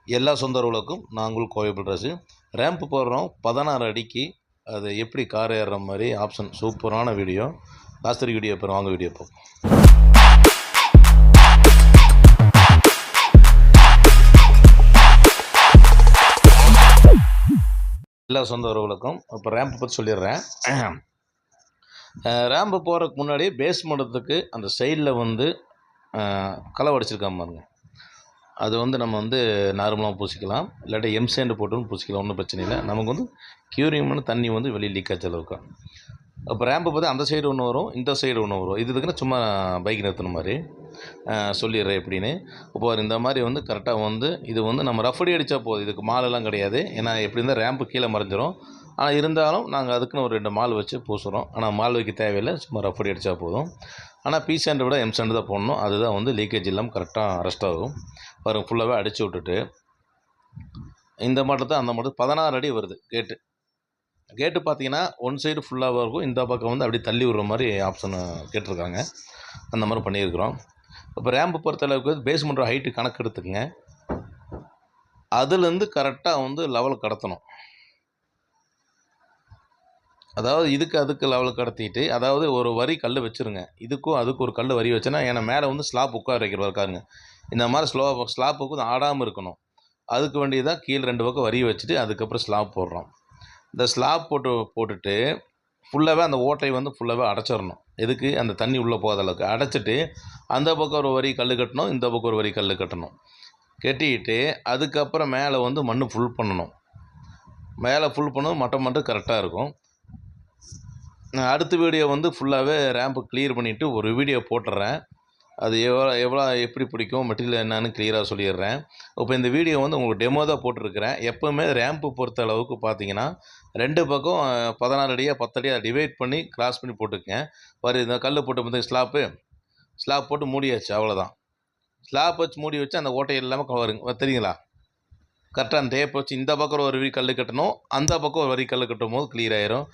எல்லா சொந்தர்களுக்கும் நாங்கள் Kovai builders ramp போடுறோம் 16 அடிக்கு. அது எப்படி கார் ஏறுற மாதிரி ஆப்ஷன் சூப்பரான வீடியோ. லாஸ்ட் வரைக்கும் வீடியோ போகிறோம், வாங்க வீடியோ பார்ப்போம். எல்லா சொந்தர்களுக்கும் இப்போ ரேம்ப் பற்றி சொல்லிடுறேன். ரேம்பு போகிறதுக்கு முன்னாடி பேஸ்மெண்ட்டுக்கு அந்த சைடில் வந்து களை வடிச்சிருக்காம பாருங்க. அது வந்து நம்ம வந்து நார்மலாக பூசிக்கலாம், இல்லாட்டி எம்சேண்டு போட்டு பூசிக்கலாம், ஒன்றும் பிரச்சனை இல்லை. நமக்கு வந்து க்யூரிங்னு தண்ணி வந்து வெளியே லீக் ஆச்சு அளவுக்கு. அப்போ ரேம்பு பார்த்து அந்த சைடு ஒன்று வரும், இந்த சைடு ஒன்று வரும். இதுக்குன்னு சும்மா பைக் நிறுத்தின மாதிரி சொல்லிடுறேன் எப்படின்னு. இப்போ இந்த மாதிரி வந்து கரெக்டாக வந்து இது வந்து நம்ம ரஃபடி அடித்தா போதும், இதுக்கு மாலெல்லாம் கிடையாது. ஏன்னா எப்படி இருந்தால் ரேம்பு கீழே மறைஞ்சிரும். ஆனால் இருந்தாலும் நாங்கள் அதுக்குன்னு ஒரு 2 மால் வச்சு பூசுகிறோம். ஆனால் மால் வைக்க தேவையில்லை, சும்மா ரஃபடி அடித்தா போதும். ஆனால் பி சாண்டை விட எம் சாண்டு தான் போடணும். அதுதான் வந்து லீக்கேஜ் இல்லாமல் கரெக்டாக அரெஸ்ட் ஆகும். பாருங்கள், ஃபுல்லாகவே அடித்து விட்டுட்டு இந்த மாட்டத்தை அந்த மாட்டை 16 அடி வருது கேட்டு பார்த்தீங்கன்னா ஒன் சைடு ஃபுல்லாக இருக்கும், இந்த பக்கம் வந்து அப்படியே தள்ளி விடுற மாதிரி ஆப்ஷன் கேட்டிருக்காங்க. அந்த மாதிரி பண்ணியிருக்கிறோம். இப்போ ரேம்பு பொறுத்தளவுக்கு பேஸ்மெண்ட் ஹைட்டு கணக்கு எடுத்துக்கங்க. அதுலேருந்து கரெக்டாக வந்து லெவல் கடத்தணும். அதாவது அதுக்கு லெவல் கடத்திட்டு, அதாவது ஒரு வரி கல் வச்சுருங்க. அதுக்கு ஒரு கல் வரி வச்சேன்னா, ஏன்னா மேலே வந்து ஸ்லாப் உட்கார வைக்கிற இருக்காருங்க. இந்த மாதிரி ஸ்லாப்புக்கு ஆடாமல் இருக்கணும். அதுக்கு வேண்டியதாக கீழே 2 பக்கம் வரி வச்சுட்டு அதுக்கப்புறம் ஸ்லாப் போடுறோம். இந்த ஸ்லாப் போட்டுட்டு ஃபுல்லாகவே அந்த ஓட்டை வந்து ஃபுல்லாகவே அடைச்சிடணும். எதுக்கு? அந்த தண்ணி உள்ளே போகாத அளவுக்கு அடைச்சிட்டு, அந்த பக்கம் ஒரு வரி கல் கட்டணும், இந்த பக்கம் ஒரு வரி கல் கட்டணும். கட்டிக்கிட்டு அதுக்கப்புறம் மேலே வந்து மண் ஃபுல் பண்ணணும். மேலே ஃபுல் பண்ணணும், மட்டும் கரெக்டாக இருக்கும். அடுத்த வீடியோ வந்து ஃபுல்லாகவே ரேம்பு கிளியர் பண்ணிவிட்டு ஒரு வீடியோ போட்டுடுறேன். அது எப்படி பிடிக்கும், மெட்டீரியல் என்னன்னு கிளியராக சொல்லிடுறேன். இப்போ இந்த வீடியோ வந்து உங்களுக்கு டெமோ தான் போட்டிருக்கிறேன். எப்போவுமே ரேம்பு பொறுத்த அளவுக்கு பார்த்தீங்கன்னா 2 பக்கம் 16 அடியாக 10 அடியாக டிவைட் பண்ணி கிராஸ் பண்ணி போட்டுக்கேன். இந்த கல் போட்டு பார்த்திங்க, ஸ்லாப் போட்டு மூடியாச்சு, அவ்வளோதான். ஸ்லாப் வச்சு மூடி வச்சு அந்த ஓட்டை இல்லாமல் வருங்க, தெரியுங்களா? கரெக்டாக அந்த டேப் வச்சு இந்த பக்கம் ஒரு வரி கல் கட்டணும், அந்த பக்கம் ஒரு வரி கல் கட்டும் போது கிளியர் ஆயிரும்.